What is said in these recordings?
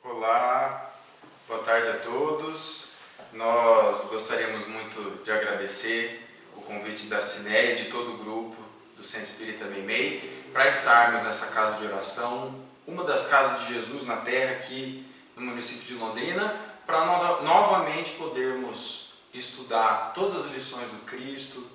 Olá, boa tarde a todos. Nós gostaríamos muito de agradecer o convite da Cineia e de todo o grupo do Centro Espírita Meimei para estarmos nessa casa de oração, uma das casas de Jesus na Terra aqui no município de Londrina, para novamente podermos estudar todas as lições do Cristo,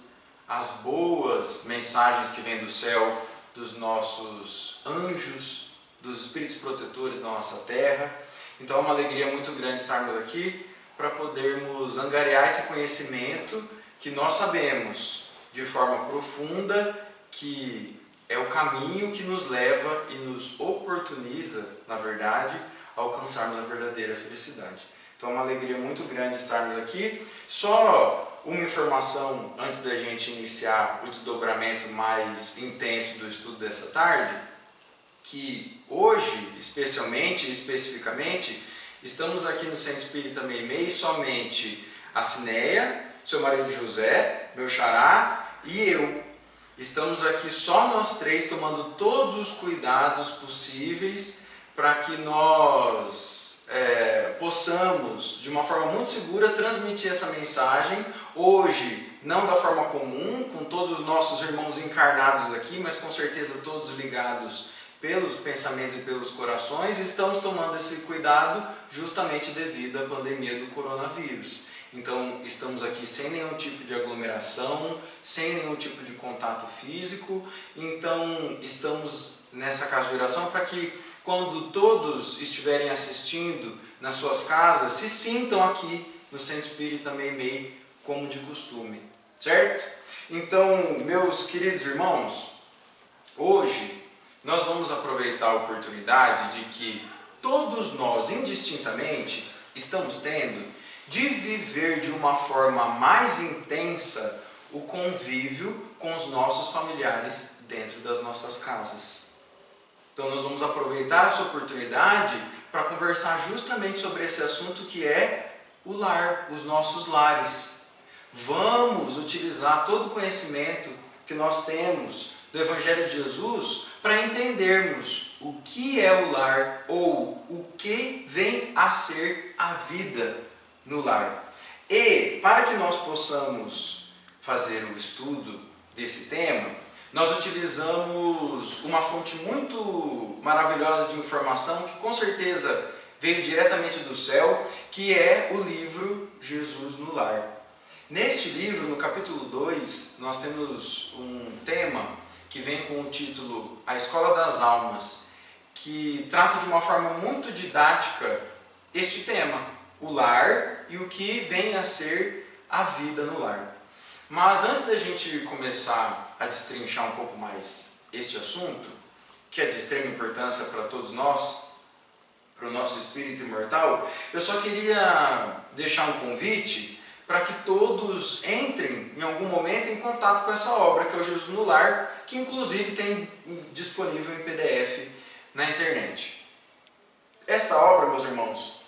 as boas mensagens que vêm do céu dos nossos anjos, dos espíritos protetores da nossa terra. Então é uma alegria muito grande estarmos aqui para podermos angariar esse conhecimento que nós sabemos de forma profunda que é o caminho que nos leva e nos oportuniza, na verdade, a alcançarmos a verdadeira felicidade. Então é uma alegria muito grande estarmos aqui. Só uma informação antes da gente iniciar o desdobramento mais intenso do estudo dessa tarde, que hoje, especificamente, estamos aqui no Centro Espírita Meimei, somente a Cineia, seu marido José, meu xará e eu. Estamos aqui só nós três, tomando todos os cuidados possíveis para que nós possamos, de uma forma muito segura, transmitir essa mensagem. Hoje, não da forma comum, com todos os nossos irmãos encarnados aqui, mas com certeza todos ligados pelos pensamentos e pelos corações, e estamos tomando esse cuidado justamente devido à pandemia do coronavírus. Então, estamos aqui sem nenhum tipo de aglomeração, sem nenhum tipo de contato físico. Então, estamos nessa casa de oração para que, quando todos estiverem assistindo nas suas casas, se sintam aqui no Centro Espírita Meimei como de costume, certo? Então, meus queridos irmãos, hoje nós vamos aproveitar a oportunidade de que todos nós, indistintamente, estamos tendo de viver de uma forma mais intensa o convívio com os nossos familiares dentro das nossas casas. Então nós vamos aproveitar essa oportunidade para conversar justamente sobre esse assunto que é o lar, os nossos lares. Vamos utilizar todo o conhecimento que nós temos do Evangelho de Jesus para entendermos o que é o lar ou o que vem a ser a vida no lar. E para que nós possamos fazer o estudo desse tema, nós utilizamos uma fonte muito maravilhosa de informação que com certeza veio diretamente do céu, que é o livro Jesus no Lar. Neste livro, no capítulo 2, nós temos um tema que vem com o título A Escola das Almas, que trata de uma forma muito didática este tema, o lar e o que vem a ser a vida no lar. Mas antes da gente começar a destrinchar um pouco mais este assunto, que é de extrema importância para todos nós, para o nosso espírito imortal, eu só queria deixar um convite para que todos entrem em algum momento em contato com essa obra, que é o Jesus no Lar, que inclusive tem disponível em PDF na internet. Esta obra, meus irmãos,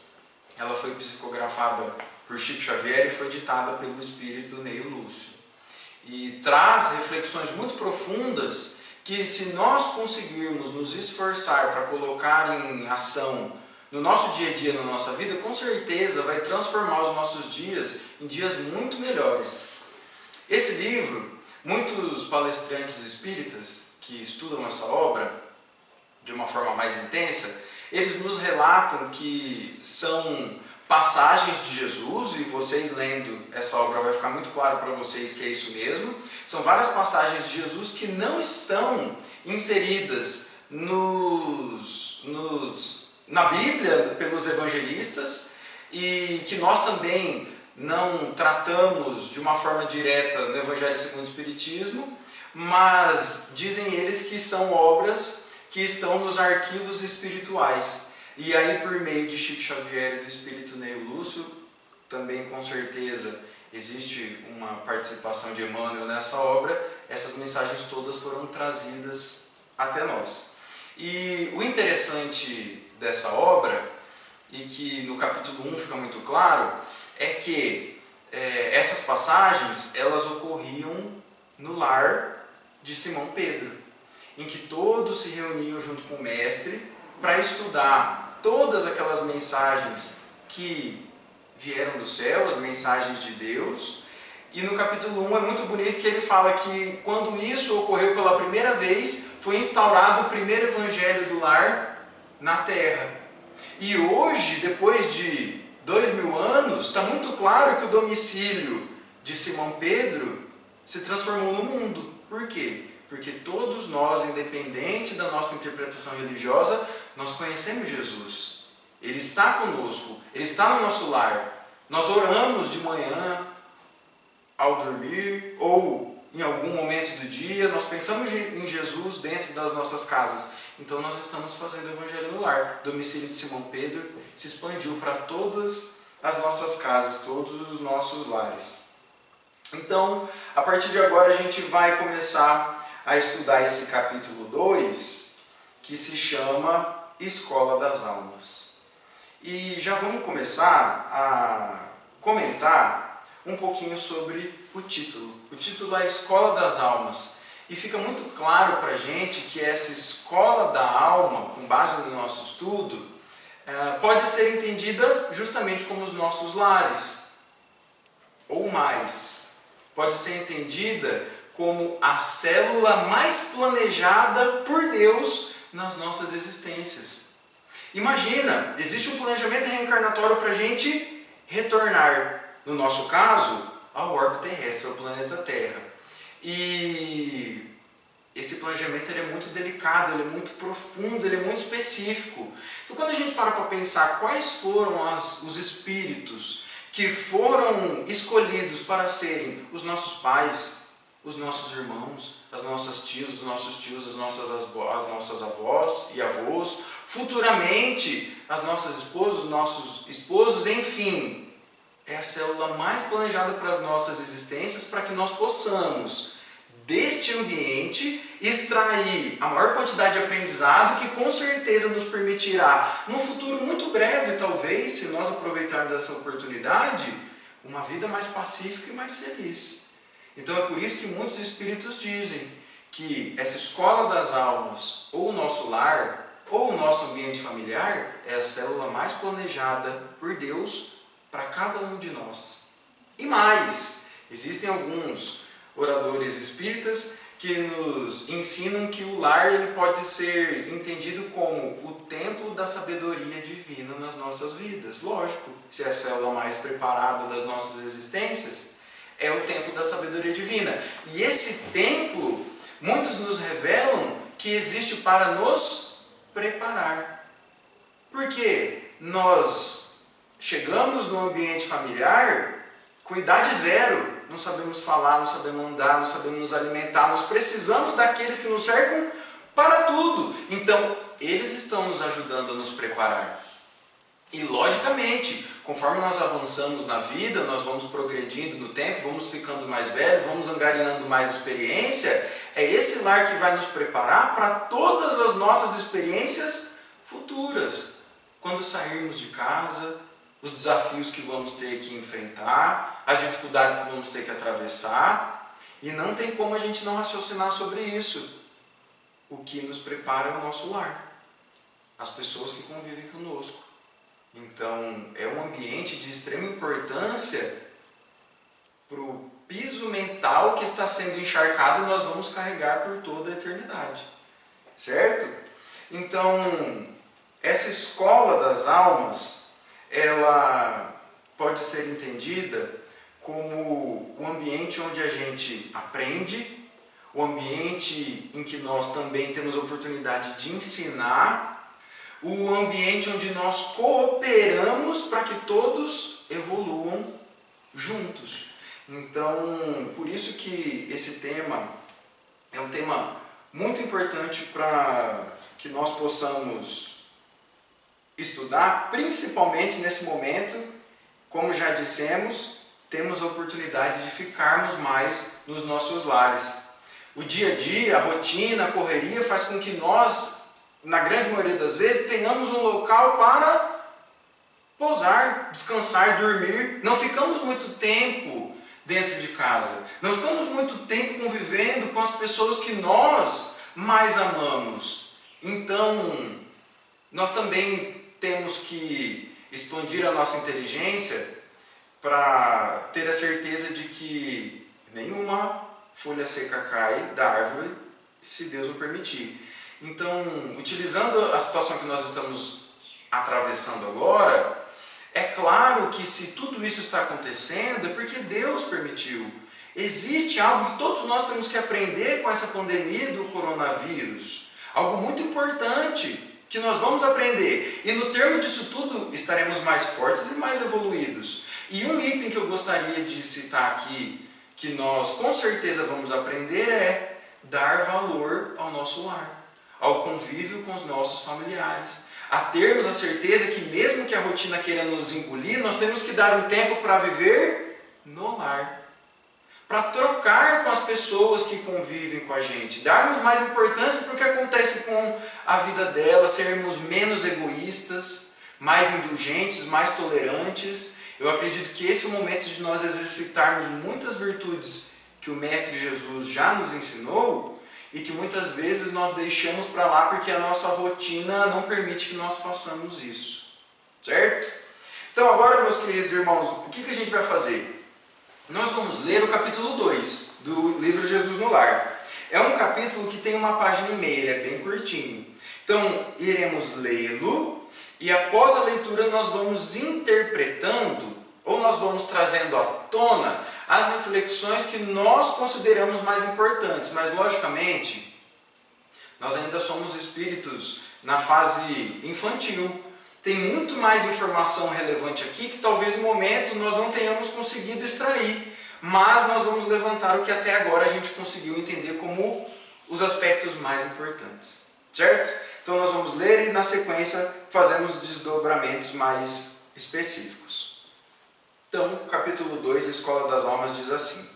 ela foi psicografada por Chico Xavier e foi ditada pelo espírito Neio Lúcio. E traz reflexões muito profundas que, se nós conseguirmos nos esforçar para colocar em ação no nosso dia a dia, na nossa vida, com certeza vai transformar os nossos dias em dias muito melhores. Esse livro, muitos palestrantes espíritas que estudam essa obra de uma forma mais intensa, eles nos relatam que são passagens de Jesus, e vocês lendo essa obra vai ficar muito claro para vocês que é isso mesmo. São várias passagens de Jesus que não estão inseridas na Bíblia pelos evangelistas e que nós também não tratamos de uma forma direta no Evangelho segundo o Espiritismo, mas dizem eles que são obras que estão nos arquivos espirituais. E aí, por meio de Chico Xavier e do espírito Neio Lúcio, também com certeza existe uma participação de Emmanuel nessa obra, essas mensagens todas foram trazidas até nós. E o interessante dessa obra, e que no capítulo 1 fica muito claro, é que essas passagens elas ocorriam no lar de Simão Pedro, em que todos se reuniam junto com o mestre para estudar todas aquelas mensagens que vieram do céu, as mensagens de Deus. E no capítulo 1 é muito bonito que ele fala que quando isso ocorreu pela primeira vez, foi instaurado o primeiro evangelho do lar na terra. E hoje, depois de 2000 anos, está muito claro que o domicílio de Simão Pedro se transformou no mundo. Por quê? Porque todos nós, independente da nossa interpretação religiosa, nós conhecemos Jesus. Ele está conosco, Ele está no nosso lar. Nós oramos de manhã, ao dormir, ou em algum momento do dia, nós pensamos em Jesus dentro das nossas casas. Então nós estamos fazendo o Evangelho no lar. O domicílio de Simão Pedro se expandiu para todas as nossas casas, todos os nossos lares. Então, a partir de agora a gente vai começar a estudar esse capítulo 2, que se chama Escola das Almas. E já vamos começar a comentar um pouquinho sobre o título. O título é Escola das Almas. E fica muito claro para a gente que essa escola da alma, com base no nosso estudo, pode ser entendida justamente como os nossos lares, ou mais. Pode ser entendida como a célula mais planejada por Deus nas nossas existências. Imagina, existe um planejamento reencarnatório para a gente retornar, no nosso caso, ao orbe terrestre, ao planeta Terra. E esse planejamento ele é muito delicado, ele é muito profundo, ele é muito específico. Então, quando a gente para pensar quais foram os espíritos que foram escolhidos para serem os nossos pais, os nossos irmãos, as nossas tias, os nossos tios, as nossas avós e avós, futuramente as nossas esposas, os nossos esposos, enfim, é a célula mais planejada para as nossas existências, para que nós possamos, deste ambiente, extrair a maior quantidade de aprendizado que com certeza nos permitirá, num futuro muito breve, talvez, se nós aproveitarmos essa oportunidade, uma vida mais pacífica e mais feliz. Então é por isso que muitos espíritos dizem que essa escola das almas, ou o nosso lar, ou o nosso ambiente familiar, é a célula mais planejada por Deus para cada um de nós. E mais, existem alguns oradores espíritas que nos ensinam que o lar ele pode ser entendido como o templo da sabedoria divina nas nossas vidas. Lógico, se é a célula mais preparada das nossas existências, é o templo da sabedoria divina. E esse templo, muitos nos revelam que existe para nos preparar. Porque nós chegamos no ambiente familiar com idade zero, não sabemos falar, não sabemos andar, não sabemos nos alimentar, nós precisamos daqueles que nos cercam para tudo. Então, eles estão nos ajudando a nos preparar. E, logicamente, conforme nós avançamos na vida, nós vamos progredindo no tempo, vamos ficando mais velhos, vamos angariando mais experiência, é esse lar que vai nos preparar para todas as nossas experiências futuras. Quando sairmos de casa, os desafios que vamos ter que enfrentar, as dificuldades que vamos ter que atravessar, e não tem como a gente não raciocinar sobre isso. O que nos prepara é o nosso lar, as pessoas que convivem conosco. Então, é um ambiente de extrema importância para o piso mental que está sendo encharcado e nós vamos carregar por toda a eternidade. Certo? Então, essa escola das almas, ela pode ser entendida como o ambiente onde a gente aprende, o ambiente em que nós também temos a oportunidade de ensinar, o ambiente onde nós cooperamos para que todos evoluam juntos. Então, por isso que esse tema é um tema muito importante para que nós possamos estudar, principalmente nesse momento, como já dissemos, temos a oportunidade de ficarmos mais nos nossos lares. O dia a dia, a rotina, a correria faz com que nós, na grande maioria das vezes, tenhamos um local para pousar, descansar, dormir. Não ficamos muito tempo dentro de casa. Não ficamos muito tempo convivendo com as pessoas que nós mais amamos. Então, nós também temos que expandir a nossa inteligência para ter a certeza de que nenhuma folha seca cai da árvore, se Deus o permitir. Então, utilizando a situação que nós estamos atravessando agora, é claro que se tudo isso está acontecendo, é porque Deus permitiu. Existe algo que todos nós temos que aprender com essa pandemia do coronavírus. Algo muito importante que nós vamos aprender. E no termo disso tudo, estaremos mais fortes e mais evoluídos. E um item que eu gostaria de citar aqui, que nós com certeza vamos aprender, é dar valor ao nosso lar, ao convívio com os nossos familiares. A termos a certeza que mesmo que a rotina queira nos engolir, nós temos que dar um tempo para viver no lar. Para trocar com as pessoas que convivem com a gente, darmos mais importância para o que acontece com a vida delas, sermos menos egoístas, mais indulgentes, mais tolerantes. Eu acredito que esse é o momento de nós exercitarmos muitas virtudes que o Mestre Jesus já nos ensinou e que muitas vezes nós deixamos para lá porque a nossa rotina não permite que nós façamos isso, certo? Então agora, meus queridos irmãos, o que a gente vai fazer? Nós vamos ler o capítulo 2 do livro Jesus no Lar. É um capítulo que tem uma página e meia, ele é bem curtinho. Então, iremos lê-lo e após a leitura nós vamos interpretando ou nós vamos trazendo à tona as reflexões que nós consideramos mais importantes. Mas, logicamente, nós ainda somos espíritos na fase infantil. Tem muito mais informação relevante aqui que talvez no momento nós não tenhamos conseguido extrair, mas nós vamos levantar o que até agora a gente conseguiu entender como os aspectos mais importantes, certo? Então nós vamos ler e na sequência fazemos desdobramentos mais específicos. Então, capítulo 2, Escola das Almas diz assim: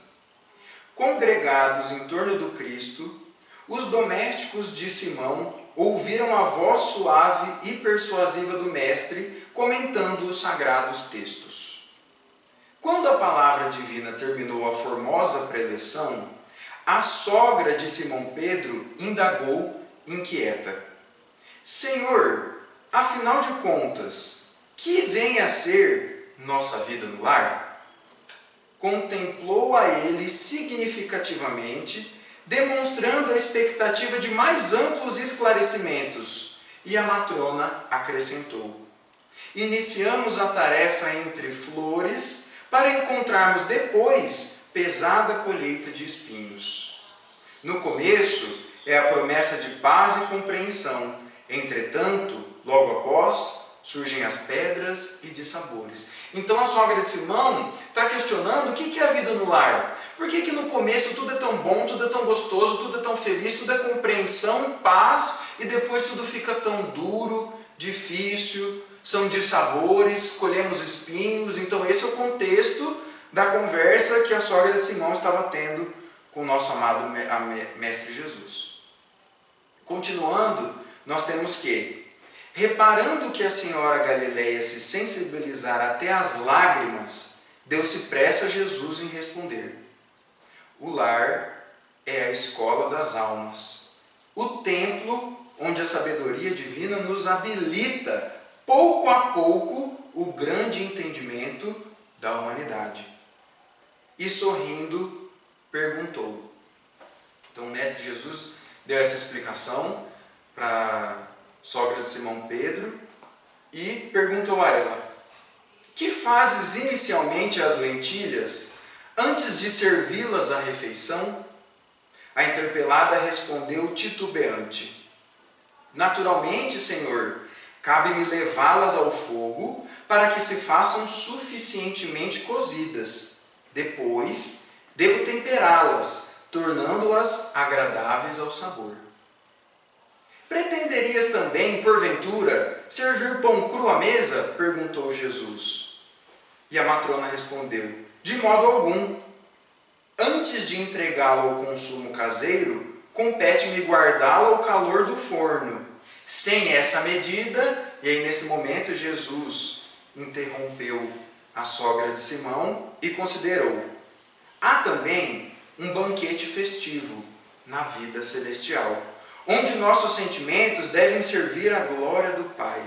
Congregados em torno do Cristo, os domésticos de Simão ouviram a voz suave e persuasiva do Mestre, comentando os sagrados textos. Quando a palavra divina terminou a formosa preleção, a sogra de Simão Pedro indagou, inquieta: Senhor, afinal de contas, que vem a ser nossa vida no lar? Contemplou a ele significativamente, demonstrando a expectativa de mais amplos esclarecimentos, e a matrona acrescentou: Iniciamos a tarefa entre flores para encontrarmos depois pesada colheita de espinhos. No começo é a promessa de paz e compreensão, entretanto, logo após, surgem as pedras e dissabores. Então a sogra de Simão está questionando o que é a vida no lar. Por que no começo tudo é tão bom, tudo é tão gostoso, tudo é tão feliz, tudo é compreensão, paz, e depois tudo fica tão duro, difícil, são dissabores, colhemos espinhos. Então esse é o contexto da conversa que a sogra de Simão estava tendo com o nosso amado Mestre Jesus. Continuando, nós temos que, reparando que a senhora Galileia se sensibilizara até as lágrimas, deu-se pressa a Jesus em responder: O lar é a escola das almas, o templo onde a sabedoria divina nos habilita, pouco a pouco, o grande entendimento da humanidade. E sorrindo, perguntou. Então o Mestre Jesus deu essa explicação para a sogra de Simão Pedro e perguntou a ela: Que fazes inicialmente as lentilhas antes de servi-las à refeição? A interpelada respondeu titubeante: Naturalmente, Senhor, cabe-me levá-las ao fogo para que se façam suficientemente cozidas. Depois, devo temperá-las, tornando-as agradáveis ao sabor. Pretenderias também, porventura, servir pão cru à mesa? Perguntou Jesus. E a matrona respondeu: De modo algum. Antes de entregá-lo ao consumo caseiro, compete-me guardá-lo ao calor do forno. Sem essa medida, e aí nesse momento Jesus interrompeu a sogra de Simão e considerou: há também um banquete festivo na vida celestial, onde nossos sentimentos devem servir à glória do Pai.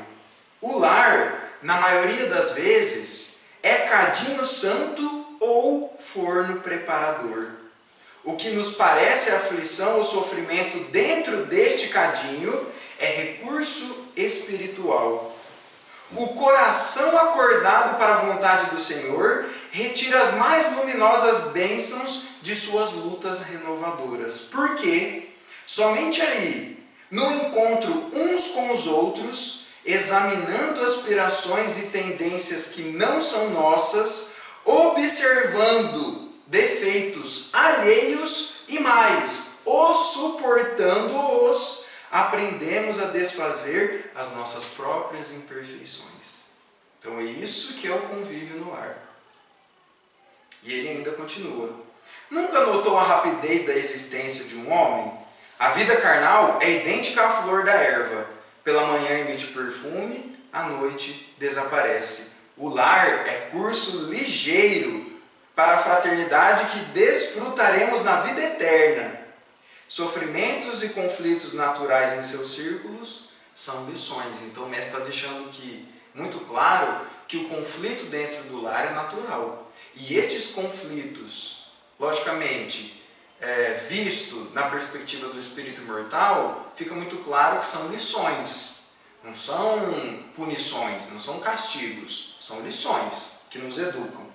O lar, na maioria das vezes, é cadinho santo ou forno preparador. O que nos parece aflição ou sofrimento dentro deste cadinho é recurso espiritual. O coração acordado para a vontade do Senhor retira as mais luminosas bênçãos de suas lutas renovadoras. Por quê? Somente aí, no encontro uns com os outros, examinando aspirações e tendências que não são nossas, observando defeitos alheios e mais, os suportando-os, aprendemos a desfazer as nossas próprias imperfeições. Então é isso que é o convívio no lar. E ele ainda continua. Nunca notou a rapidez da existência de um homem? A vida carnal é idêntica à flor da erva. Pela manhã emite perfume, à noite desaparece. O lar é curso ligeiro para a fraternidade que desfrutaremos na vida eterna. Sofrimentos e conflitos naturais em seus círculos são lições. Então o mestre está deixando aqui muito claro que o conflito dentro do lar é natural. E estes conflitos, logicamente, visto na perspectiva do espírito imortal, fica muito claro que são lições. Não são punições, não são castigos, são lições que nos educam.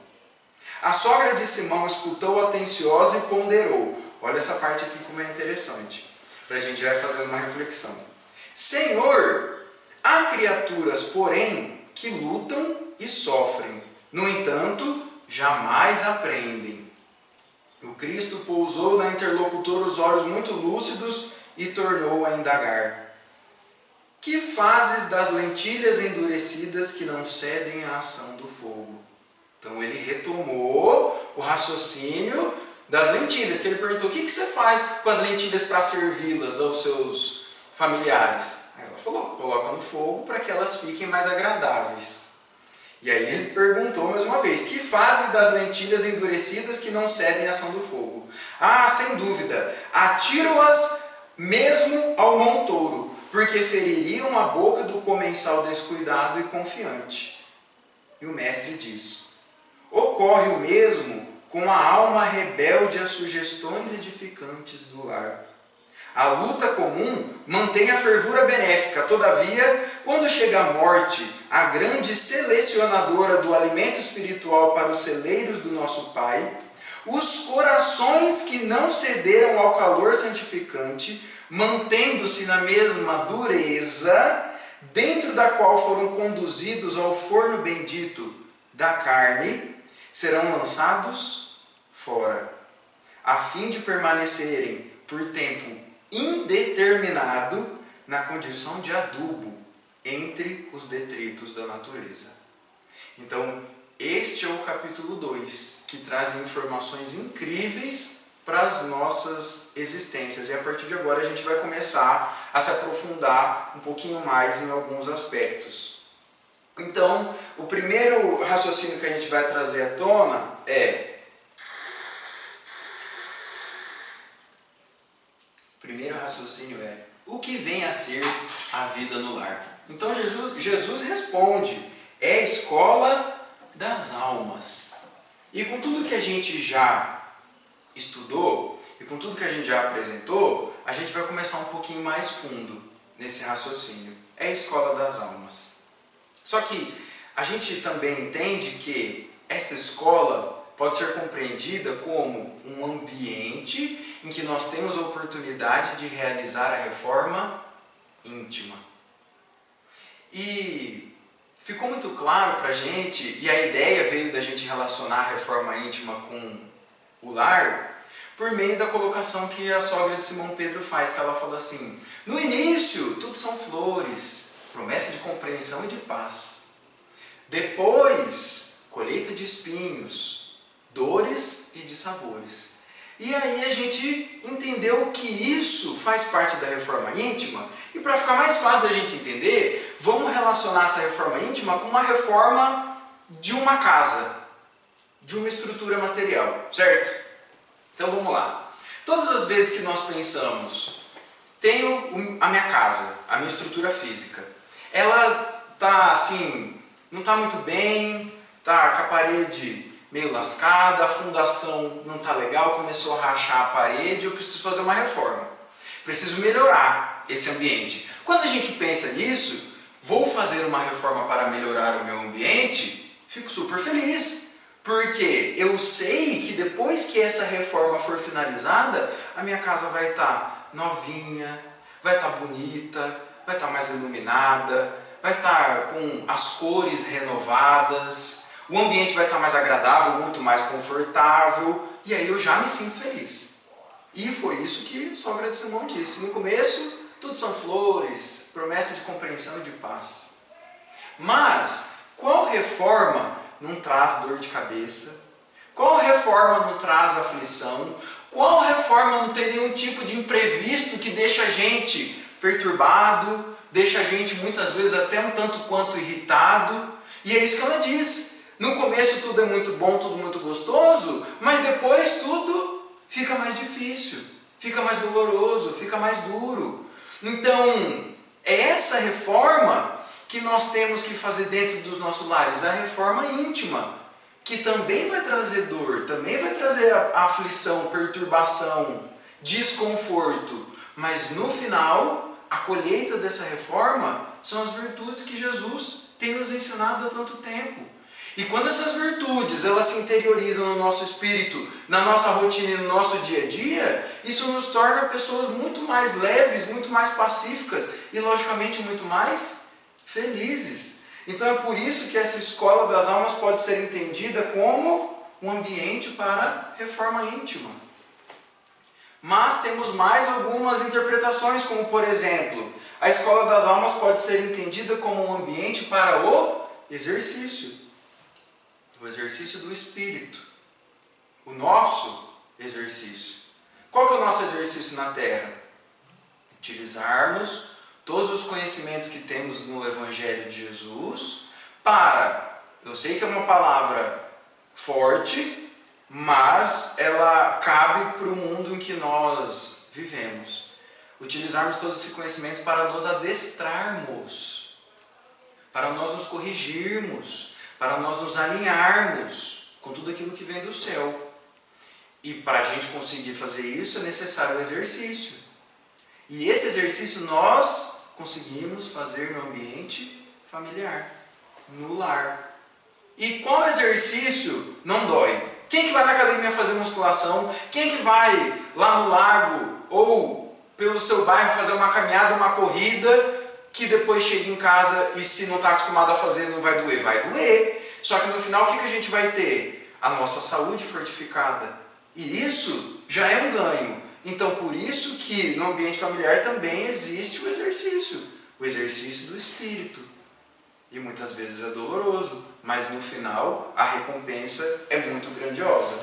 A sogra de Simão escutou atenciosa e ponderou. Olha essa parte aqui como é interessante, para a gente já ir fazendo uma reflexão. Senhor, há criaturas, porém, que lutam e sofrem. No entanto, jamais aprendem. O Cristo pousou na interlocutora os olhos muito lúcidos e tornou a indagar. Que fazes das lentilhas endurecidas que não cedem à ação do fogo? Então ele retomou o raciocínio das lentilhas, que ele perguntou, o que você faz com as lentilhas para servi-las aos seus familiares? Aí ela falou, coloca no fogo para que elas fiquem mais agradáveis. E aí ele perguntou mais uma vez, que fazem das lentilhas endurecidas que não cedem à ação do fogo? Ah, sem dúvida, atiro-as mesmo ao montouro, porque feririam a boca do comensal descuidado e confiante. E o mestre diz, ocorre o mesmo com a alma rebelde às sugestões edificantes do lar. A luta comum mantém a fervura benéfica, todavia, quando chega a morte, a grande selecionadora do alimento espiritual para os celeiros do nosso Pai, os corações que não cederam ao calor santificante, mantendo-se na mesma dureza, dentro da qual foram conduzidos ao forno bendito da carne, serão lançados fora, a fim de permanecerem por tempo indeterminado na condição de adubo entre os detritos da natureza. Então, este é o capítulo 2, que traz informações incríveis para as nossas existências. E a partir de agora a gente vai começar a se aprofundar um pouquinho mais em alguns aspectos. Então, o primeiro raciocínio que a gente vai trazer à tona é... O primeiro raciocínio é, o que vem a ser a vida no lar? Então Jesus responde, é a escola das almas. E com tudo que a gente já estudou, e com tudo que a gente já apresentou, a gente vai começar um pouquinho mais fundo nesse raciocínio. É a escola das almas. Só que a gente também entende que essa escola pode ser compreendida como um ambiente em que nós temos a oportunidade de realizar a reforma íntima. E ficou muito claro para a gente, e a ideia veio da gente relacionar a reforma íntima com o lar, por meio da colocação que a sogra de Simão Pedro faz, que ela fala assim, no início tudo são flores, promessa de compreensão e de paz. Depois, colheita de espinhos, dores e dissabores. E aí a gente entendeu que isso faz parte da reforma íntima, e para ficar mais fácil da gente entender, vamos relacionar essa reforma íntima com uma reforma de uma casa, de uma estrutura material, certo? Então vamos lá. Todas as vezes que nós pensamos, tenho a minha casa, a minha estrutura física, ela tá assim, não tá muito bem, tá com a parede meio lascada, a fundação não tá legal, começou a rachar a parede, eu preciso fazer uma reforma. Preciso melhorar esse ambiente. Quando a gente pensa nisso, vou fazer uma reforma para melhorar o meu ambiente, fico super feliz. Porque eu sei que depois que essa reforma for finalizada, a minha casa vai estar novinha, vai estar bonita, vai estar mais iluminada, vai estar com as cores renovadas, o ambiente vai estar mais agradável, muito mais confortável, e aí eu já me sinto feliz. E foi isso que Sogra de Simão disse. No começo, tudo são flores, promessa de compreensão e de paz. Mas, qual reforma não traz dor de cabeça? Qual reforma não traz aflição? Qual reforma não tem nenhum tipo de imprevisto que deixa a gente perturbado, deixa a gente muitas vezes até um tanto quanto irritado? E é isso que ela diz. No começo tudo é muito bom, tudo muito gostoso, mas depois tudo fica mais difícil, fica mais doloroso, fica mais duro. Então, é essa reforma que nós temos que fazer dentro dos nossos lares, a reforma íntima, que também vai trazer dor, também vai trazer aflição, perturbação, desconforto, mas no final, a colheita dessa reforma são as virtudes que Jesus tem nos ensinado há tanto tempo. E quando essas virtudes elas se interiorizam no nosso espírito, na nossa rotina e no nosso dia a dia, isso nos torna pessoas muito mais leves, muito mais pacíficas e, logicamente, muito mais felizes. Então é por isso que essa escola das almas pode ser entendida como um ambiente para reforma íntima. Mas temos mais algumas interpretações, como por exemplo, a escola das almas pode ser entendida como um ambiente para o exercício do espírito, o nosso exercício. Qual que é o nosso exercício na Terra? Utilizarmos todos os conhecimentos que temos no Evangelho de Jesus para, eu sei que é uma palavra forte, mas ela cabe para o mundo em que nós vivemos. Utilizarmos todo esse conhecimento para nos adestrarmos, para nós nos corrigirmos, para nós nos alinharmos com tudo aquilo que vem do céu. E para a gente conseguir fazer isso é necessário o exercício. E esse exercício nós conseguimos fazer no ambiente familiar, no lar. E qual exercício não dói? Quem que vai na academia fazer musculação? Quem que vai lá no lago ou pelo seu bairro fazer uma caminhada, uma corrida, que depois chega em casa e se não está acostumado a fazer não vai doer? Vai doer. Só que no final o que a gente vai ter? A nossa saúde fortificada. E isso já é um ganho. Então por isso que no ambiente familiar também existe o exercício do espírito. E muitas vezes é doloroso, mas no final a recompensa é muito grandiosa.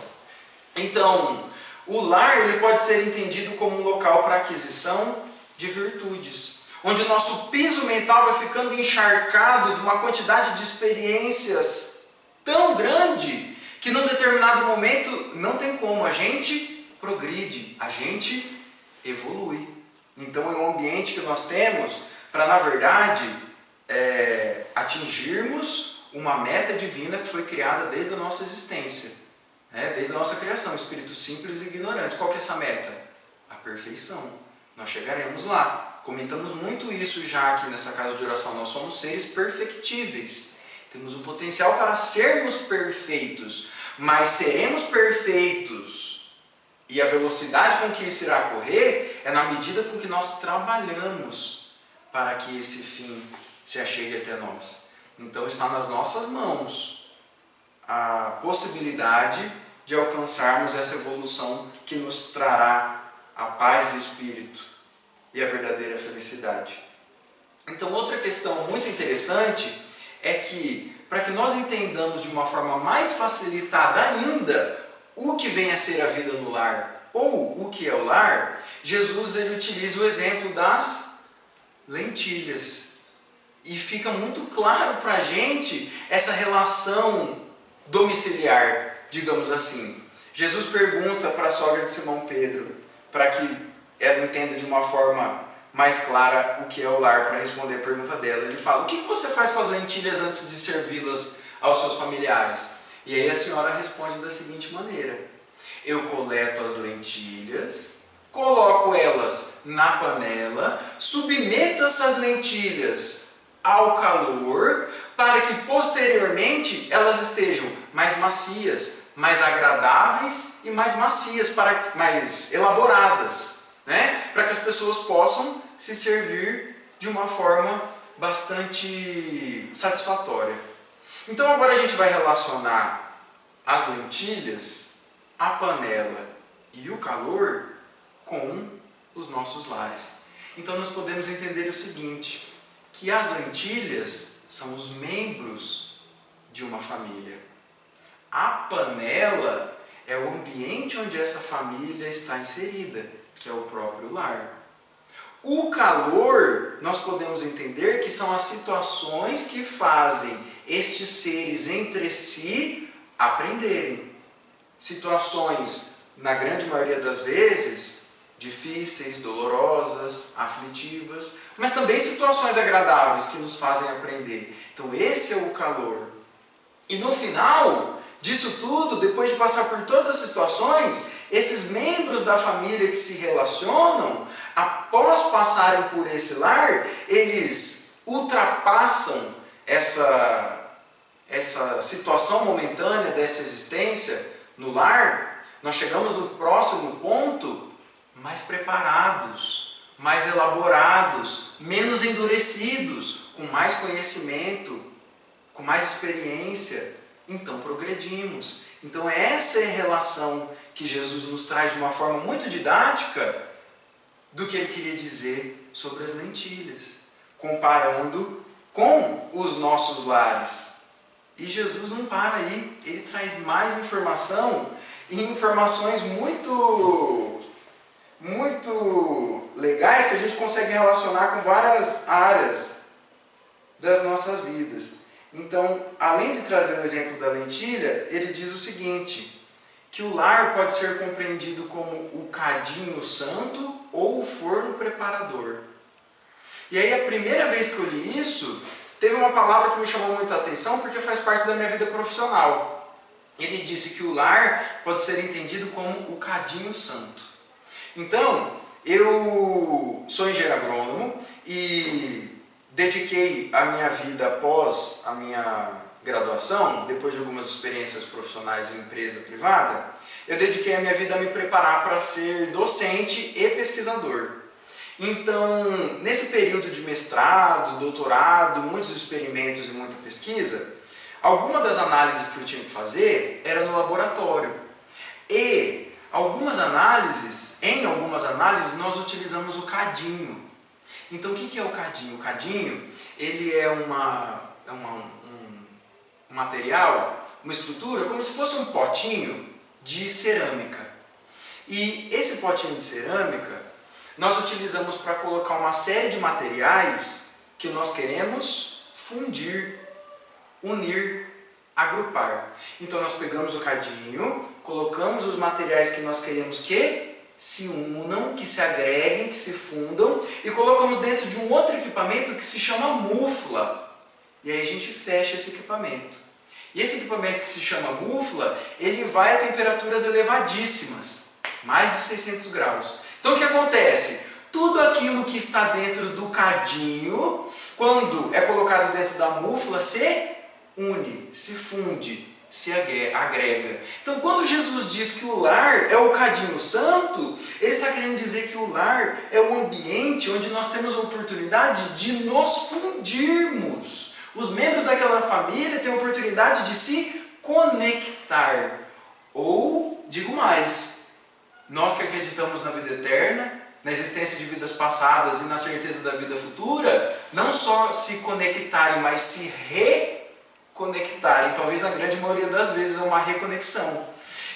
Então, o lar ele pode ser entendido como um local para aquisição de virtudes, onde o nosso piso mental vai ficando encharcado de uma quantidade de experiências tão grande que num determinado momento não tem como, a gente progride, a gente evolui. Então é um ambiente que nós temos para, na verdade, atingirmos uma meta divina que foi criada desde a nossa existência, desde a nossa criação, espíritos simples e ignorantes. Qual que é essa meta? A perfeição. Nós chegaremos lá. Comentamos muito isso já aqui nessa casa de oração. Nós somos seres perfectíveis. Temos um potencial para sermos perfeitos, mas seremos perfeitos e a velocidade com que isso irá correr é na medida com que nós trabalhamos para que esse fim se achegue até nós. Então está nas nossas mãos a possibilidade de alcançarmos essa evolução que nos trará a paz do espírito e a verdadeira felicidade. Então outra questão muito interessante é que, para que nós entendamos de uma forma mais facilitada ainda o que vem a ser a vida no lar ou o que é o lar, Jesus ele utiliza o exemplo das lentilhas. E fica muito claro para a gente essa relação domiciliar, digamos assim. Jesus pergunta para a sogra de Simão Pedro, para que ela entenda de uma forma mais clara o que é o lar para responder a pergunta dela. Ele fala: o que você faz com as lentilhas antes de servi-las aos seus familiares? E aí a senhora responde da seguinte maneira: eu coleto as lentilhas, coloco elas na panela, submeto essas lentilhas ao calor, para que posteriormente elas estejam mais macias, mais agradáveis e mais macias, mais elaboradas, né? Para que as pessoas possam se servir de uma forma bastante satisfatória. Então agora a gente vai relacionar as lentilhas, a panela e o calor com os nossos lares. Então nós podemos entender o seguinte, que as lentilhas são os membros de uma família. A panela é o ambiente onde essa família está inserida, que é o próprio lar. O calor, nós podemos entender que são as situações que fazem estes seres entre si aprenderem. Situações, na grande maioria das vezes, difíceis, dolorosas, aflitivas, mas também situações agradáveis que nos fazem aprender. Então esse é o calor. E no final disso tudo, depois de passar por todas essas situações, esses membros da família que se relacionam, após passarem por esse lar, eles ultrapassam essa situação momentânea dessa existência no lar. Nós chegamos no próximo ponto mais preparados, mais elaborados, menos endurecidos, com mais conhecimento, com mais experiência. Então progredimos. Então essa é a relação que Jesus nos traz de uma forma muito didática do que ele queria dizer sobre as lentilhas, comparando com os nossos lares. E Jesus não para aí, ele traz mais informação, e informações muito legais que a gente consegue relacionar com várias áreas das nossas vidas. Então, além de trazer o exemplo da lentilha, ele diz o seguinte, que o lar pode ser compreendido como o cadinho santo ou o forno preparador. E aí, a primeira vez que eu li isso, teve uma palavra que me chamou muita atenção, porque faz parte da minha vida profissional. Ele disse que o lar pode ser entendido como o cadinho santo. Então, eu sou engenheiro agrônomo e dediquei a minha vida após a minha graduação, depois de algumas experiências profissionais em empresa privada, eu dediquei a minha vida a me preparar para ser docente e pesquisador. Então, nesse período de mestrado, doutorado, muitos experimentos e muita pesquisa, alguma das análises que eu tinha que fazer era no laboratório. E em algumas análises nós utilizamos o cadinho. Então o que é o cadinho? O cadinho ele é um material, uma estrutura, como se fosse um potinho de cerâmica. E esse potinho de cerâmica nós utilizamos para colocar uma série de materiais que nós queremos fundir, unir, agrupar. Então nós pegamos o cadinho, colocamos os materiais que nós queremos que se unam, que se agreguem, que se fundam e colocamos dentro de um outro equipamento que se chama mufla. E aí a gente fecha esse equipamento. E esse equipamento que se chama mufla, ele vai a temperaturas elevadíssimas, mais de 600 graus. Então o que acontece? Tudo aquilo que está dentro do cadinho, quando é colocado dentro da mufla, se une, se funde, se agrega. Então, quando Jesus diz que o lar é o cadinho santo, ele está querendo dizer que o lar é o ambiente onde nós temos a oportunidade de nos fundirmos. Os membros daquela família têm a oportunidade de se conectar. Ou, digo mais, nós que acreditamos na vida eterna, na existência de vidas passadas e na certeza da vida futura, não só se conectarem, mas se reconectarem. Talvez na grande maioria das vezes é uma reconexão.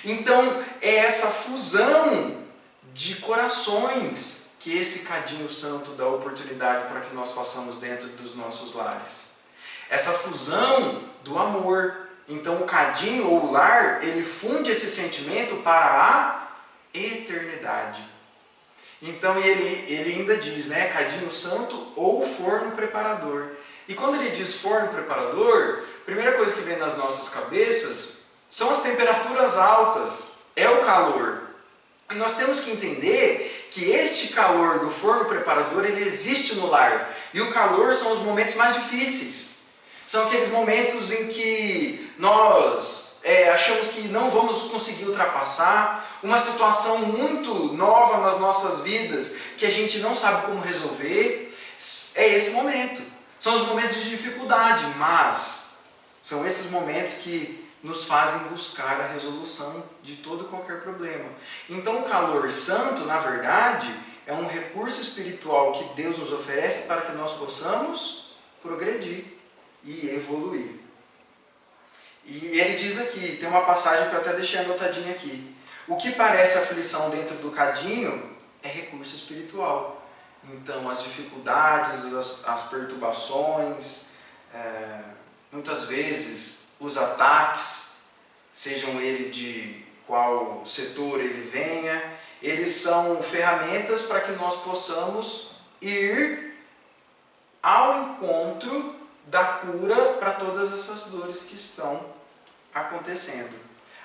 Então é essa fusão de corações que esse cadinho santo dá oportunidade para que nós façamos dentro dos nossos lares. Essa fusão do amor. Então o cadinho ou o lar, ele funde esse sentimento para a eternidade. Então ele ainda diz, né, cadinho santo ou forno preparador. E quando ele diz forno preparador, a primeira coisa que vem nas nossas cabeças são as temperaturas altas, é o calor. E nós temos que entender que este calor do forno preparador, ele existe no lar. E o calor são os momentos mais difíceis. São aqueles momentos em que nós achamos que não vamos conseguir ultrapassar, uma situação muito nova nas nossas vidas, que a gente não sabe como resolver. É esse momento. São os momentos de dificuldade, mas são esses momentos que nos fazem buscar a resolução de todo e qualquer problema. Então o calor santo, na verdade, é um recurso espiritual que Deus nos oferece para que nós possamos progredir e evoluir. E ele diz aqui, tem uma passagem que eu até deixei anotadinha aqui. O que parece aflição dentro do cadinho é recurso espiritual. Então as dificuldades, as perturbações, muitas vezes os ataques, sejam ele de qual setor ele venha, eles são ferramentas para que nós possamos ir ao encontro da cura para todas essas dores que estão acontecendo.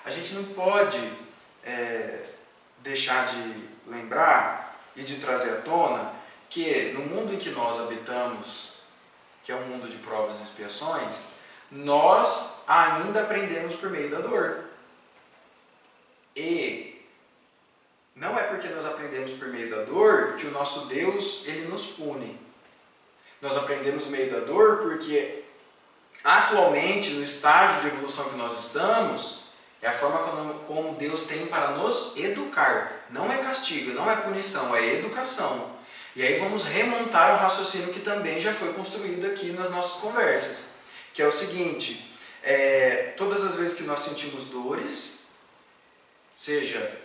A gente não pode deixar de lembrar e de trazer à tona que no mundo em que nós habitamos, que é um mundo de provas e expiações, nós ainda aprendemos por meio da dor. E não é porque nós aprendemos por meio da dor que o nosso Deus ele nos pune. Nós aprendemos por meio da dor porque atualmente, no estágio de evolução que nós estamos, é a forma como Deus tem para nos educar. Não é castigo, não é punição, é educação. E aí vamos remontar o raciocínio que também já foi construído aqui nas nossas conversas. Que é o seguinte, todas as vezes que nós sentimos dores, seja,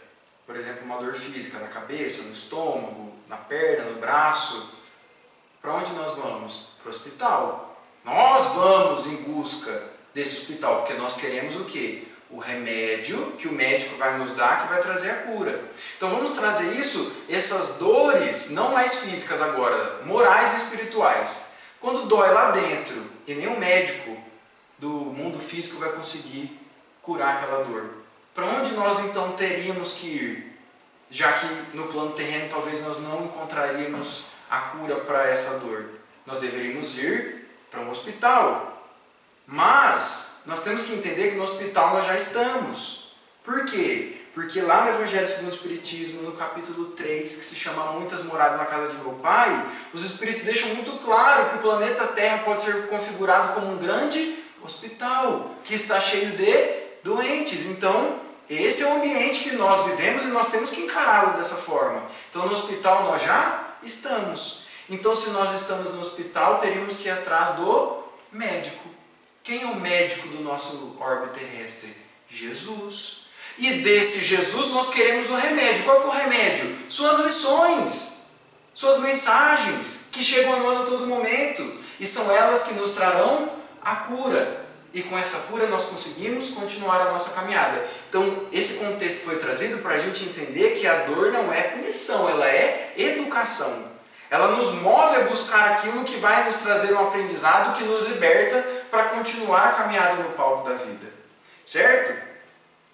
por exemplo, uma dor física na cabeça, no estômago, na perna, no braço, para onde nós vamos? Para o hospital. Nós vamos em busca desse hospital, porque nós queremos o quê? O remédio que o médico vai nos dar, que vai trazer a cura. Então vamos trazer essas dores, não mais físicas agora, morais e espirituais. Quando dói lá dentro, e nenhum médico do mundo físico vai conseguir curar aquela dor. Para onde nós então teríamos que ir? Já que no plano terreno talvez nós não encontraríamos a cura para essa dor. Nós deveríamos ir para um hospital. Mas nós temos que entender que no hospital nós já estamos. Por quê? Porque lá no Evangelho segundo o Espiritismo, no capítulo 3, que se chama Muitas Moradas na Casa de Meu Pai, os Espíritos deixam muito claro que o planeta Terra pode ser configurado como um grande hospital, que está cheio de doentes. Então, esse é o ambiente que nós vivemos e nós temos que encará-lo dessa forma. Então, no hospital nós já estamos. Então, se nós estamos no hospital, teríamos que ir atrás do médico. Quem é o médico do nosso orbe terrestre? Jesus. E desse Jesus nós queremos o remédio. Qual que é o remédio? Suas lições, suas mensagens, que chegam a nós a todo momento. E são elas que nos trarão a cura. E com essa cura nós conseguimos continuar a nossa caminhada. Então, esse contexto foi trazido para a gente entender que a dor não é punição, ela é educação. Ela nos move a buscar aquilo que vai nos trazer um aprendizado que nos liberta para continuar a caminhada no palco da vida. Certo?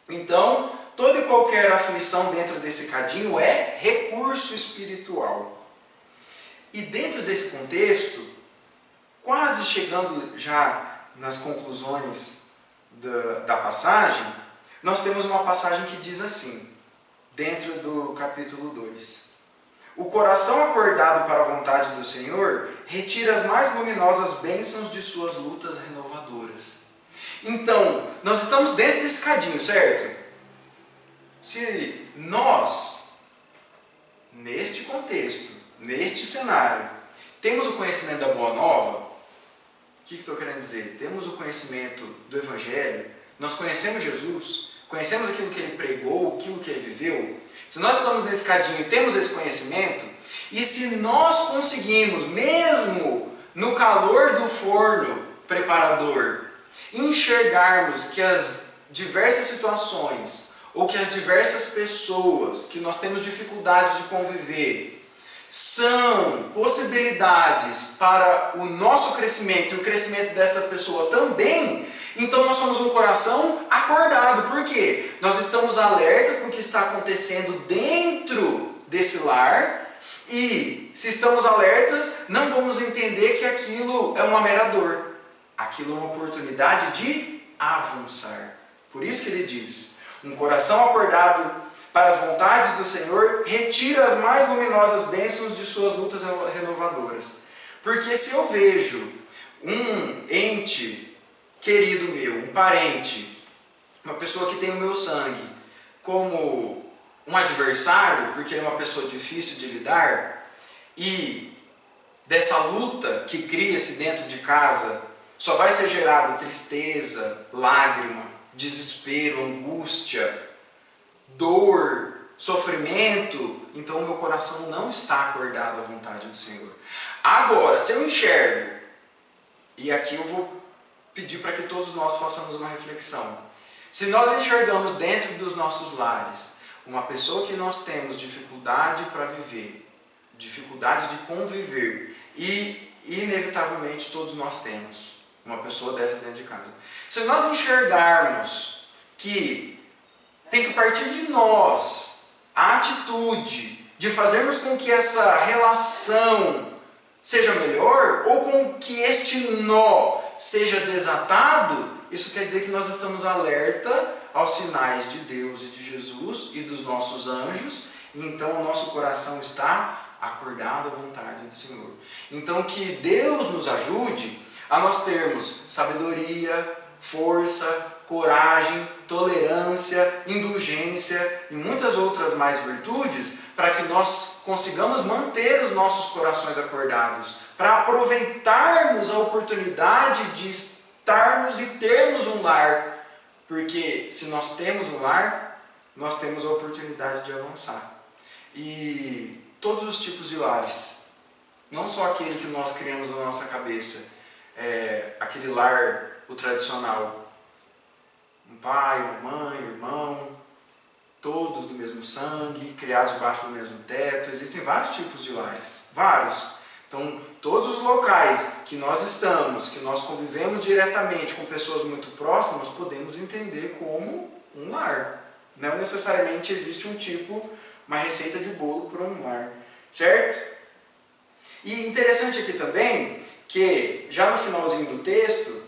Então, toda e qualquer aflição dentro desse cadinho é recurso espiritual. E dentro desse contexto, quase chegando já nas conclusões da passagem, nós temos uma passagem que diz assim, dentro do capítulo 2. O coração acordado para a vontade do Senhor retira as mais luminosas bênçãos de suas lutas renovadoras. Então, nós estamos dentro desse cadinho, certo? Se nós, neste contexto, neste cenário, temos o conhecimento da Boa Nova, o que estou querendo dizer? Temos o conhecimento do Evangelho, nós conhecemos Jesus, conhecemos aquilo que Ele pregou, aquilo que Ele viveu. Se nós estamos nesse cadinho e temos esse conhecimento, e se nós conseguimos, mesmo no calor do forno preparador, enxergarmos que as diversas situações ou que as diversas pessoas que nós temos dificuldade de conviver são possibilidades para o nosso crescimento e o crescimento dessa pessoa também, então nós somos um coração acordado. Por quê? Nós estamos alerta para o que está acontecendo dentro desse lar, e se estamos alertas, não vamos entender que aquilo é uma mera dor. Aquilo é uma oportunidade de avançar. Por isso que ele diz, um coração acordado para as vontades do Senhor retira as mais luminosas bênçãos de suas lutas renovadoras. Porque se eu vejo um ente querido meu, um parente, uma pessoa que tem o meu sangue, como um adversário, porque ele é uma pessoa difícil de lidar, e dessa luta que cria-se dentro de casa, só vai ser gerada tristeza, lágrima, desespero, angústia, dor, sofrimento, então o meu coração não está acordado à vontade do Senhor. Agora, se eu enxergo, e aqui eu vou pedir para que todos nós façamos uma reflexão, se nós enxergamos dentro dos nossos lares uma pessoa que nós temos dificuldade para viver, dificuldade de conviver, e inevitavelmente todos nós temos uma pessoa dessa dentro de casa. Se nós enxergarmos que tem que partir de nós a atitude de fazermos com que essa relação seja melhor, ou com que este nó seja desatado, isso quer dizer que nós estamos alerta aos sinais de Deus e de Jesus e dos nossos anjos, e então o nosso coração está acordado à vontade do Senhor. Então que Deus nos ajude a nós termos sabedoria, força, coragem, tolerância, indulgência e muitas outras mais virtudes, para que nós consigamos manter os nossos corações acordados, para aproveitarmos a oportunidade de estarmos e termos um lar, porque se nós temos um lar, nós temos a oportunidade de avançar. E todos os tipos de lares, não só aquele que nós criamos na nossa cabeça, aquele lar, o tradicional, um pai, uma mãe, um irmão, todos do mesmo sangue, criados debaixo do mesmo teto. Existem vários tipos de lares, vários. Então, todos os locais que nós estamos, que nós convivemos diretamente com pessoas muito próximas, podemos entender como um lar. Não necessariamente existe um tipo, uma receita de bolo para um lar, certo? E interessante aqui também, que já no finalzinho do texto,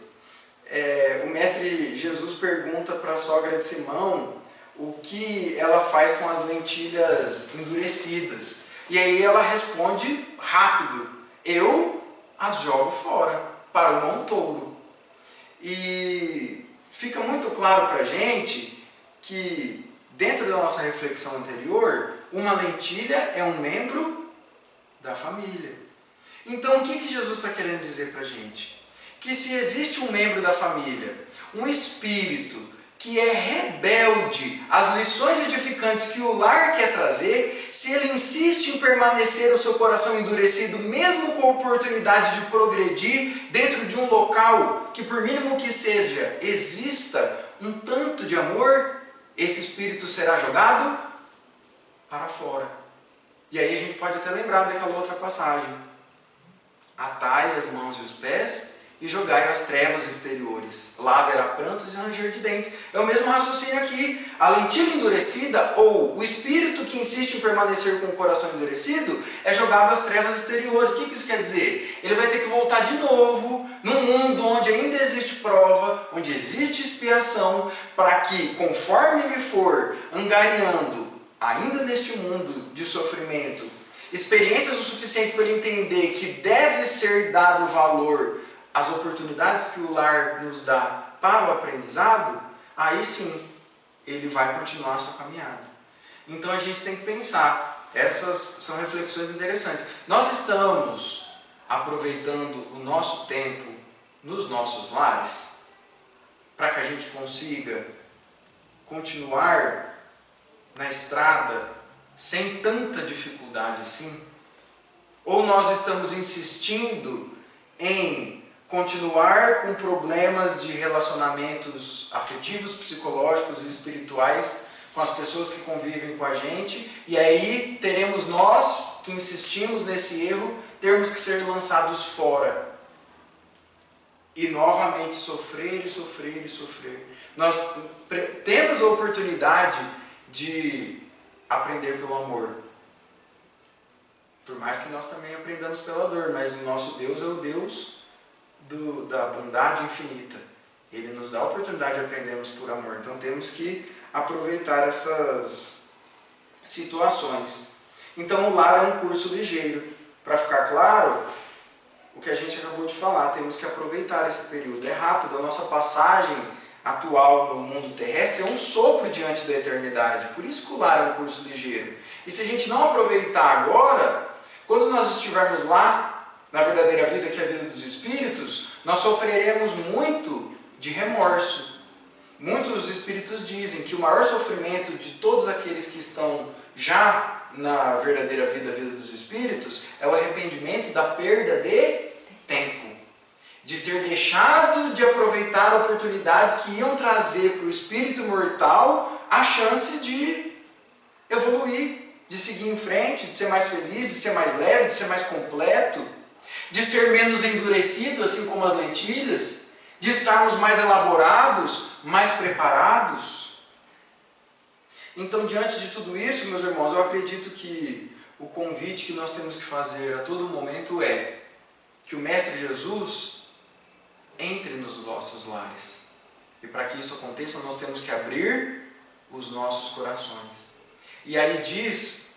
o mestre Jesus pergunta para a sogra de Simão o que ela faz com as lentilhas endurecidas. E aí ela responde rápido: eu as jogo fora, para o montouro. E fica muito claro para a gente que, dentro da nossa reflexão anterior, uma lentilha é um membro da família. Então o que Jesus está querendo dizer para a gente? Que se existe um membro da família, um espírito que é rebelde às lições edificantes que o lar quer trazer, se ele insiste em permanecer o seu coração endurecido, mesmo com a oportunidade de progredir dentro de um local que, por mínimo que seja, exista um tanto de amor, esse espírito será jogado para fora. E aí a gente pode até lembrar daquela outra passagem: atai as mãos e os pés e jogai as trevas exteriores. Lá haverá prantos e ranger de dentes. É o mesmo raciocínio aqui. A lentilha endurecida, ou o espírito que insiste em permanecer com o coração endurecido, é jogado às trevas exteriores. O que isso quer dizer? Ele vai ter que voltar de novo num mundo onde ainda existe prova, onde existe expiação, para que, conforme ele for angariando, ainda neste mundo de sofrimento, experiências o suficiente para ele entender que deve ser dado valor às oportunidades que o lar nos dá para o aprendizado, aí sim ele vai continuar a sua caminhada. Então a gente tem que pensar, essas são reflexões interessantes. Nós estamos aproveitando o nosso tempo nos nossos lares para que a gente consiga continuar na estrada sem tanta dificuldade assim? Ou nós estamos insistindo em continuar com problemas de relacionamentos afetivos, psicológicos e espirituais com as pessoas que convivem com a gente, e aí teremos nós, que insistimos nesse erro, termos que ser lançados fora. E novamente sofrer e sofrer e sofrer. Nós temos a oportunidade de aprender pelo amor. Por mais que nós também aprendamos pela dor, mas o nosso Deus é o Deus da bondade infinita. Ele nos dá a oportunidade de aprendermos por amor. Então temos que aproveitar essas situações. Então o lar é um curso ligeiro. Para ficar claro, o que a gente acabou de falar, temos que aproveitar esse período. É rápido, a nossa passagem atual no mundo terrestre é um sopro diante da eternidade. Por isso que o lar é um curso ligeiro. E se a gente não aproveitar agora, quando nós estivermos lá, na verdadeira vida, que é a vida dos espíritos, nós sofreremos muito de remorso. Muitos espíritos dizem que o maior sofrimento de todos aqueles que estão já na verdadeira vida, a vida dos espíritos, é o arrependimento da perda de tempo. De ter deixado de aproveitar oportunidades que iam trazer para o espírito mortal a chance de evoluir, de seguir em frente, de ser mais feliz, de ser mais leve, de ser mais completo, de ser menos endurecido, assim como as lentilhas, de estarmos mais elaborados, mais preparados. Então, diante de tudo isso, meus irmãos, eu acredito que o convite que nós temos que fazer a todo momento é que o Mestre Jesus entre nos nossos lares. E para que isso aconteça, nós temos que abrir os nossos corações. E aí diz,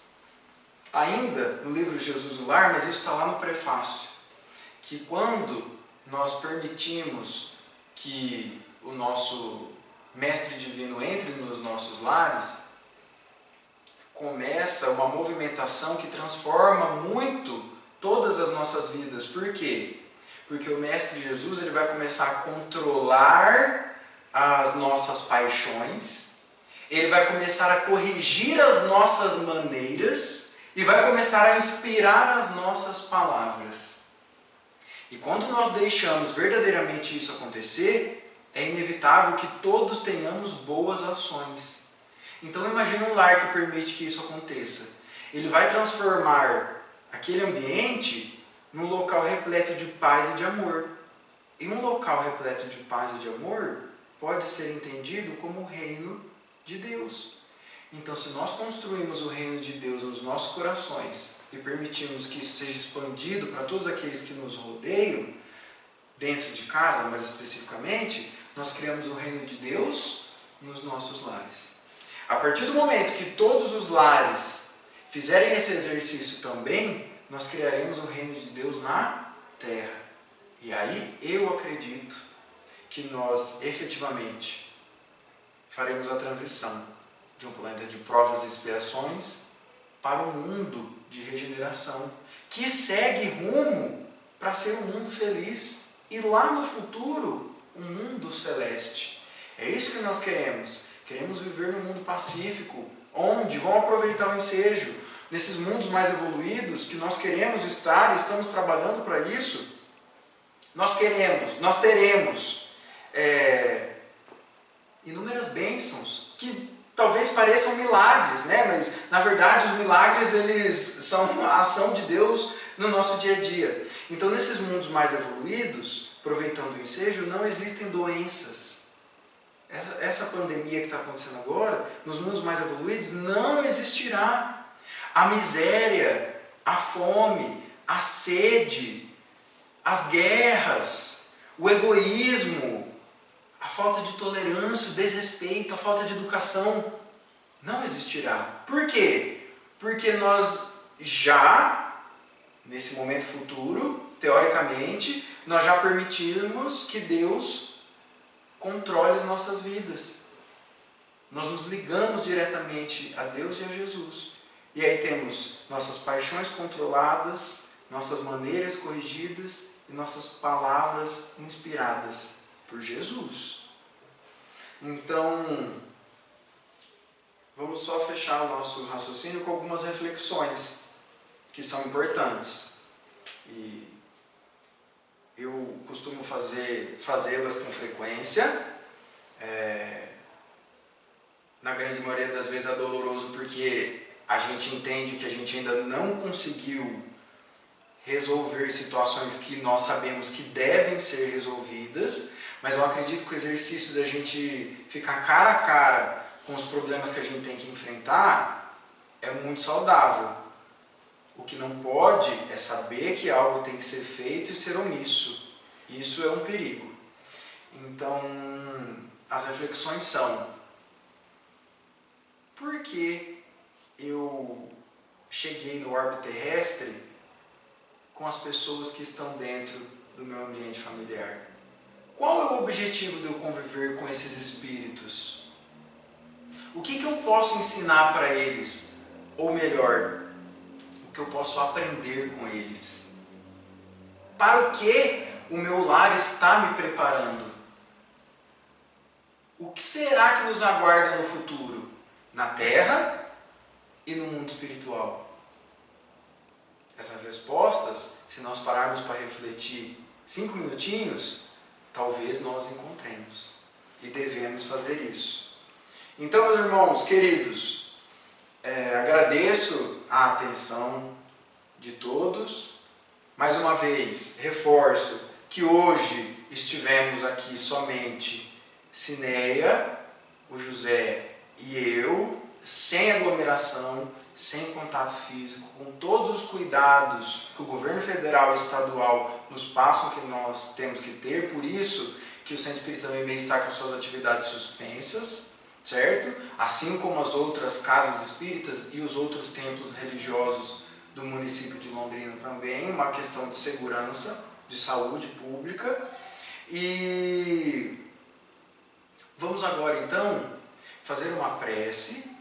ainda no livro Jesus no Lar, mas isso está lá no prefácio, que quando nós permitimos que o nosso Mestre Divino entre nos nossos lares, começa uma movimentação que transforma muito todas as nossas vidas. Por quê? Porque o Mestre Jesus ele vai começar a controlar as nossas paixões, ele vai começar a corrigir as nossas maneiras e vai começar a inspirar as nossas palavras. E quando nós deixamos verdadeiramente isso acontecer, é inevitável que todos tenhamos boas ações. Então imagine um lar que permite que isso aconteça. Ele vai transformar aquele ambiente num local repleto de paz e de amor. E um local repleto de paz e de amor pode ser entendido como o reino de Deus. Então, se nós construímos o reino de Deus nos nossos corações e permitirmos que isso seja expandido para todos aqueles que nos rodeiam, dentro de casa, mais especificamente, nós criamos o reino de Deus nos nossos lares. A partir do momento que todos os lares fizerem esse exercício também, nós criaremos o reino de Deus na terra. E aí eu acredito que nós efetivamente faremos a transição de um planeta de provas e expiações para um mundo de regeneração que segue rumo para ser um mundo feliz e lá no futuro um mundo celeste. É isso que nós queremos. Queremos viver num mundo pacífico, onde vão aproveitar o ensejo, nesses mundos mais evoluídos que nós queremos estar e estamos trabalhando para isso. Nós teremos inúmeras bênçãos que talvez pareçam milagres, né? Mas na verdade os milagres eles são a ação de Deus no nosso dia a dia. Então nesses mundos mais evoluídos, aproveitando o ensejo, não existem doenças. Essa pandemia que está acontecendo agora, nos mundos mais evoluídos, não existirá. A miséria, a fome, a sede, as guerras, o egoísmo, a falta de tolerância, o desrespeito, a falta de educação, não existirá. Por quê? Porque nós já, nesse momento futuro, teoricamente, nós já permitimos que Deus controle as nossas vidas. Nós nos ligamos diretamente a Deus e a Jesus. E aí temos nossas paixões controladas, nossas maneiras corrigidas e nossas palavras inspiradas por Jesus. Então, vamos só fechar o nosso raciocínio com algumas reflexões que são importantes. E eu costumo fazê-las com frequência. Na grande grande maioria das vezes é doloroso porque a gente entende que a gente ainda não conseguiu resolver situações que nós sabemos que devem ser resolvidas, mas eu acredito que o exercício da gente ficar cara a cara com os problemas que a gente tem que enfrentar é muito saudável. O que não pode é saber que algo tem que ser feito e ser omisso. Isso é um perigo. Então, as reflexões são: por que eu cheguei no orbe terrestre com as pessoas que estão dentro do meu ambiente familiar? Qual é o objetivo de eu conviver com esses espíritos? O que eu posso ensinar para eles? Ou melhor, o que eu posso aprender com eles? Para o que o meu lar está me preparando? O que será que nos aguarda no futuro? Na Terra e no mundo espiritual? Essas respostas, se nós pararmos para refletir 5 minutinhos, talvez nós encontremos. E devemos fazer isso. Então, meus irmãos queridos, agradeço a atenção de todos. Mais uma vez, reforço que hoje estivemos aqui somente Cineia, o José e eu, sem aglomeração, sem contato físico, com todos os cuidados que o governo federal e estadual nos passam que nós temos que ter. Por isso que o Centro Espírita Meimei está com suas atividades suspensas, certo? Assim como as outras casas espíritas e os outros templos religiosos do município de Londrina também, uma questão de segurança, de saúde pública. E vamos agora então fazer uma prece,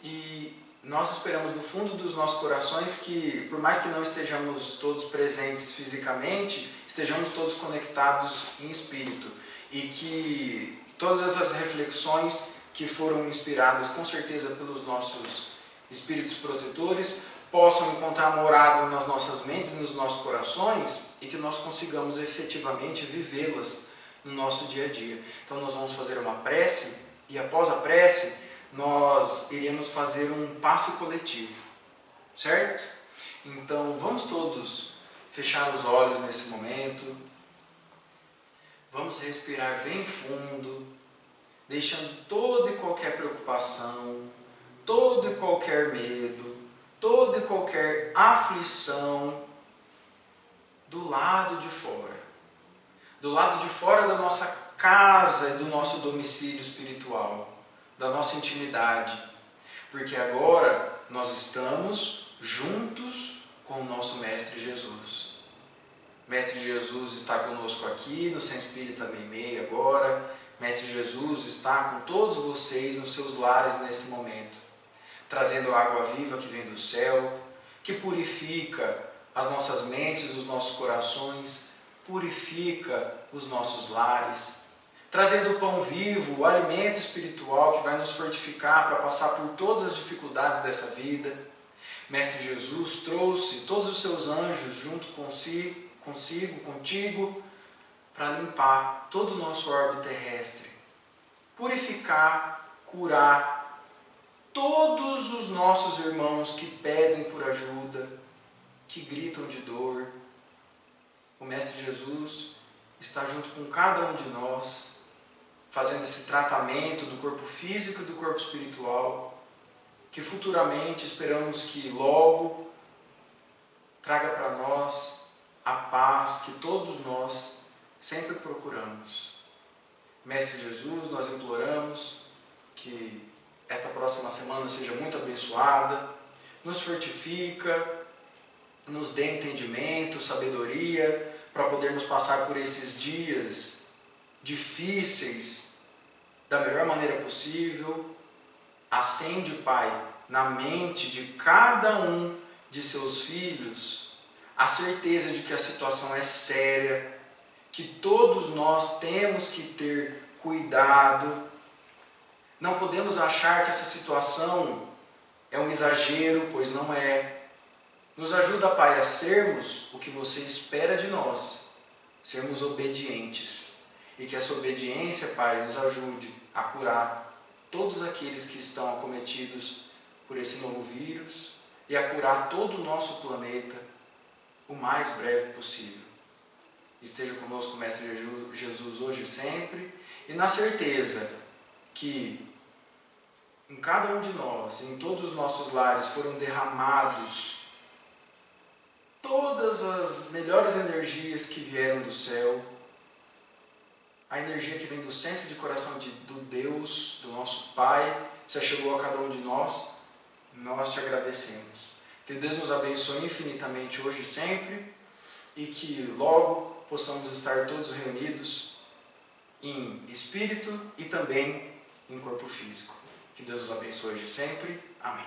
e nós esperamos do fundo dos nossos corações que, por mais que não estejamos todos presentes fisicamente, estejamos todos conectados em espírito, e que todas essas reflexões que foram inspiradas com certeza pelos nossos espíritos protetores possam encontrar morada nas nossas mentes e nos nossos corações, e que nós consigamos efetivamente vivê-las no nosso dia a dia. Então nós vamos fazer uma prece, e após a prece nós iremos fazer um passe coletivo, certo? Então vamos todos fechar os olhos nesse momento, vamos respirar bem fundo, deixando toda e qualquer preocupação, todo e qualquer medo, toda e qualquer aflição do lado de fora da nossa casa e do nosso domicílio espiritual, da nossa intimidade, porque agora nós estamos juntos com o nosso Mestre Jesus. Mestre Jesus está conosco aqui no Centro Espírita Meimei agora. Mestre Jesus está com todos vocês nos seus lares nesse momento, trazendo a água viva que vem do céu, que purifica as nossas mentes, os nossos corações, purifica os nossos lares, trazendo o pão vivo, o alimento espiritual que vai nos fortificar para passar por todas as dificuldades dessa vida. Mestre Jesus trouxe todos os seus anjos junto contigo, para limpar todo o nosso orbe terrestre, purificar, curar todos os nossos irmãos que pedem por ajuda, que gritam de dor. O Mestre Jesus está junto com cada um de nós, fazendo esse tratamento do corpo físico e do corpo espiritual, que futuramente esperamos que logo traga para nós a paz que todos nós sempre procuramos. Mestre Jesus, nós imploramos que esta próxima semana seja muito abençoada, nos fortifica, nos dê entendimento, sabedoria, para podermos passar por esses dias difíceis da melhor maneira possível. Acende, Pai, na mente de cada um de seus filhos a certeza de que a situação é séria, que todos nós temos que ter cuidado. Não podemos achar que essa situação é um exagero, pois não é. Nos ajuda, Pai, a sermos o que você espera de nós, sermos obedientes. E que essa obediência, Pai, nos ajude a curar todos aqueles que estão acometidos por esse novo vírus e a curar todo o nosso planeta o mais breve possível. Esteja conosco, Mestre Jesus, hoje e sempre, e na certeza que em cada um de nós, em todos os nossos lares, foram derramados todas as melhores energias que vieram do céu, a energia que vem do centro de coração do Deus, do nosso Pai, se achegou a cada um de nós, nós te agradecemos. Que Deus nos abençoe infinitamente hoje e sempre, e que logo possamos estar todos reunidos em espírito e também em corpo físico. Que Deus os abençoe hoje e sempre. Amém.